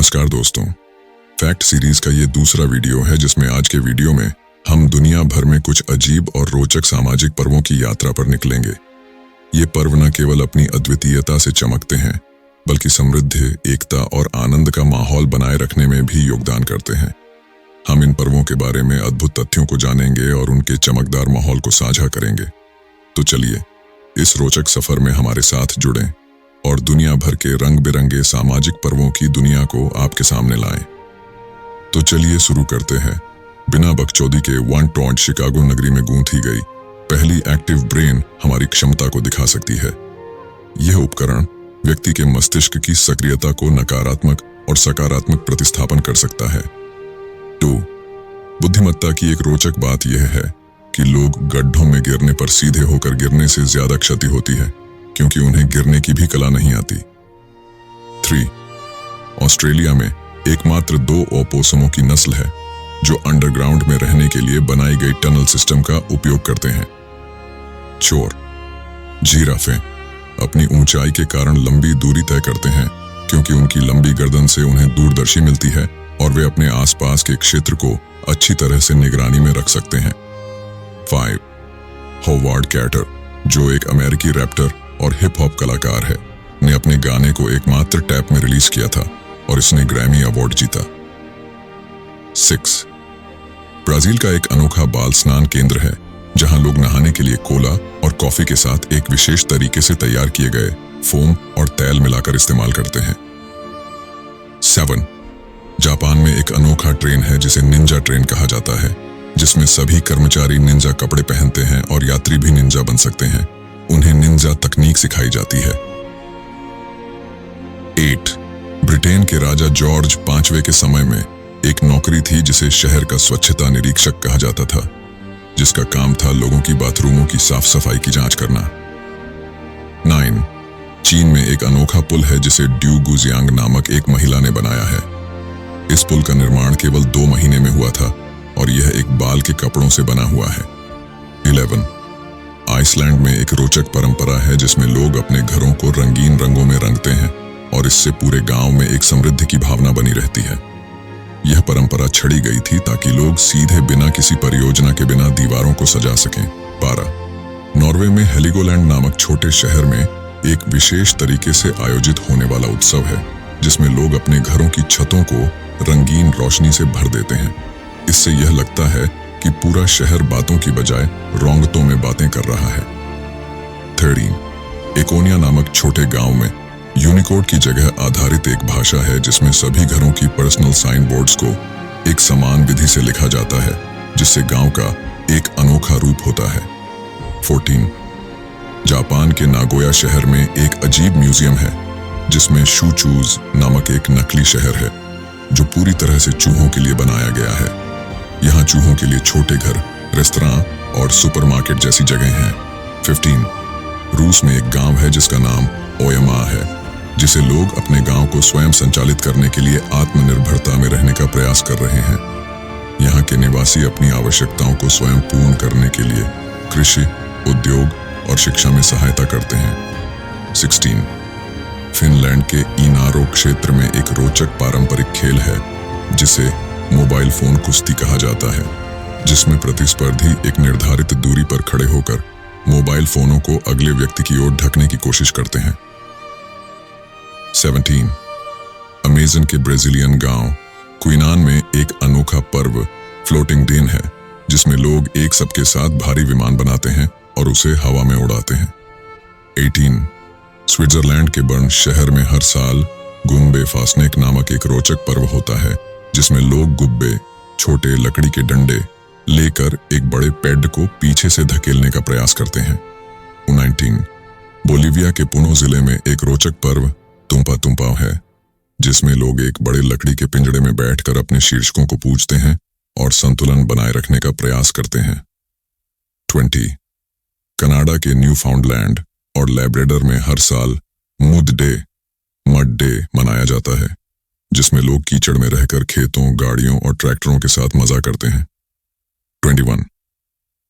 नमस्कार दोस्तों, fact series का ये दूसरा वीडियो है जिसमें आज के वीडियो में हम दुनिया भर में कुछ अजीब और रोचक सामाजिक पर्वों की यात्रा पर निकलेंगे। ये पर्व न केवल अपनी अद्वितीयता से चमकते हैं बल्कि समृद्धि, एकता और आनंद का माहौल बनाए रखने में भी योगदान करते हैं। हम इन पर्वों के बारे में अद्भुत तथ्यों को जानेंगे और उनके चमकदार माहौल को साझा करेंगे। तो चलिए इस रोचक सफर में हमारे साथ जुड़ें और दुनिया भर के रंग बिरंगे सामाजिक पर्वों की दुनिया को आपके सामने लाएं। तो चलिए शुरू करते हैं। बिना बकचोदी के वन टॉन्ट शिकागो नगरी में गूंथी गई पहली एक्टिव ब्रेन हमारी क्षमता को दिखा सकती है। यह उपकरण व्यक्ति के मस्तिष्क की सक्रियता को नकारात्मक और सकारात्मक प्रतिस्थापन कर सकता है। 2. बुद्धिमत्ता की एक रोचक बात यह है कि लोग गड्ढों में गिरने पर सीधे होकर गिरने से ज्यादा क्षति होती है क्योंकि उन्हें गिरने की भी कला नहीं आती। 3. ऑस्ट्रेलिया में एकमात्र 2 ओपोसमों की नस्ल है जो अंडरग्राउंड में रहने के लिए बनाई गई टनल सिस्टम का उपयोग करते हैं। 4. जिराफें अपनी ऊंचाई के कारण लंबी दूरी तय करते हैं क्योंकि उनकी लंबी गर्दन से उन्हें दूरदर्शी मिलती है और वे अपने आसपास के क्षेत्र को अच्छी तरह से निगरानी में रख सकते हैं। 5. होवार्ड कैटर, जो एक अमेरिकी रैप्टर और हिप हॉप कलाकार है, ने अपने गाने को एकमात्र टैप में रिलीज किया था और इसने ग्रैमी अवार्ड जीता। 6. ब्राजील का एक अनोखा बाल स्नान केंद्र है जहां लोग नहाने के लिए कोला और कॉफी के साथ एक विशेष तरीके से तैयार किए गए फोम और तेल मिलाकर इस्तेमाल करते हैं। 7. जापान में एक अनोखा ट्रेन है जिसे निंजा ट्रेन कहा जाता है, जिसमें सभी कर्मचारी निंजा कपड़े पहनते हैं और यात्री भी निंजा बन सकते हैं। उन्हें निंजा तकनीक सिखाई जाती है। 8. ब्रिटेन के राजा जॉर्ज 5वें के समय में एक नौकरी थी जिसे शहर का स्वच्छता निरीक्षक कहा जाता था, जिसका काम था लोगों की बाथरूमों की साफ सफाई की जांच करना। 9. चीन में एक अनोखा पुल है जिसे ड्यू गुजियांग नामक एक महिला ने बनाया है। इस पुल का निर्माण केवल 2 महीने में हुआ था और यह एक बाल के कपड़ों से बना हुआ है। 11. आइसलैंड में एक रोचक परंपरा है जिसमें लोग अपने घरों को रंगीन रंगों में रंगते हैं और इससे पूरे गांव में एक समृद्धि की भावना बनी रहती है। यह परंपरा छड़ी गई थी ताकि लोग सीधे बिना किसी परियोजना के बिना दीवारों को सजा सकें। 12. नॉर्वे में हेलिगोलैंड नामक छोटे शहर में एक विशेष तरीके से आयोजित होने वाला उत्सव है जिसमें लोग अपने घरों की छतों को रंगीन रोशनी से भर देते हैं। इससे यह लगता है कि पूरा शहर बातों की बजाय रौंगतों में बातें कर रहा है। 13. एकोनिया नामक छोटे गांव में यूनिकोड की जगह आधारित एक भाषा है जिसमें सभी घरों की पर्सनल साइन बोर्ड्स को एक समान विधि से लिखा जाता है, जिससे गांव का एक अनोखा रूप होता है। 14. जापान के नागोया शहर में एक अजीब म्यूजियम है जिसमें शूचूज नामक एक नकली शहर है जो पूरी तरह से चूहों के लिए बनाया गया है। यहाँ चूहों के लिए छोटे घर, रेस्तरां और सुपरमार्केट जैसी जगह हैं। 15. रूस में एक गांव है जिसका नाम ओयमा है, जिसे लोग अपने गांव को स्वयं संचालित करने के लिए आत्मनिर्भरता में रहने का प्रयास कर रहे हैं। यहाँ के निवासी अपनी आवश्यकताओं को स्वयं पूर्ण करने के लिए कृषि, उद्योग और शिक्षा में सहायता करते हैं। 16. फिनलैंड के इनारो क्षेत्र में एक रोचक पारंपरिक खेल है जिसे मोबाइल फोन कुश्ती कहा जाता है, जिसमें प्रतिस्पर्धी एक निर्धारित दूरी पर खड़े होकर मोबाइल फोनों को अगले व्यक्ति की ओर ढकने की कोशिश करते हैं। 17. अमेज़न के ब्राजीलियन गांव क्विनान में एक अनोखा पर्व फ्लोटिंग डेन है जिसमें लोग एक सबके साथ भारी विमान बनाते हैं और उसे हवा में उड़ाते हैं। 18. स्विट्जरलैंड के बर्न शहर में हर साल गुम्बे फास्नेक नामक एक रोचक पर्व होता है जिसमें लोग गुब्बे, छोटे लकड़ी के डंडे लेकर एक बड़े पेड को पीछे से धकेलने का प्रयास करते हैं। 19. बोलिविया के पुनो जिले में एक रोचक पर्व तुम्पा तुम्पाव है जिसमें लोग एक बड़े लकड़ी के पिंजड़े में बैठकर अपने शीर्षकों को पूजते हैं और संतुलन बनाए रखने का प्रयास करते हैं। 20. कनाडा के न्यूफाउंडलैंड और लैब्राडोर में हर साल मड डे मनाया जाता है जिसमें लोग कीचड़ में रहकर खेतों, गाड़ियों और ट्रैक्टरों के साथ मजा करते हैं। 21.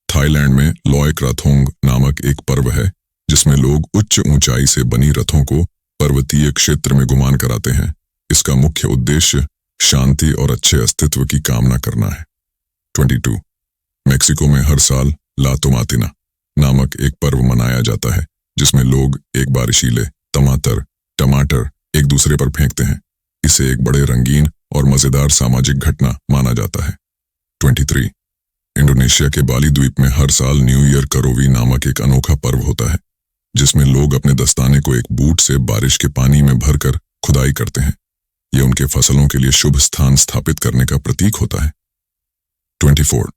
थाईलैंड में लॉय क्राथोंग नामक एक पर्व है जिसमें लोग उच्च ऊंचाई से बनी रथों को पर्वतीय क्षेत्र में गुमान कराते हैं इसका मुख्य उद्देश्य शांति और अच्छे अस्तित्व की कामना करना है। 22 मेक्सिको में हर साल ला तोमातिना नामक एक पर्व मनाया जाता है, जिसमें लोग एक बारिशीले टमाटर एक दूसरे पर फेंकते हैं। इसे एक बड़े रंगीन और मजेदार सामाजिक घटना माना जाता है। 23 इंडोनेशिया के बाली द्वीप में हर साल न्यू ईयर करोवी नामक एक अनोखा पर्व होता है, जिसमें लोग अपने दस्ताने को एक बूट से बारिश के पानी में भरकर खुदाई करते हैं। यह उनके फसलों के लिए शुभ स्थान स्थापित करने का प्रतीक होता है। 24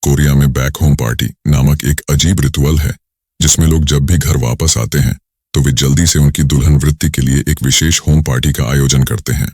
कोरिया में बैक होम पार्टी नामक एक अजीब रिचुअल है, जिसमें लोग जब भी घर वापस आते हैं तो वे जल्दी से उनकी दुल्हन वृत्ति के लिए एक विशेष होम पार्टी का आयोजन करते हैं।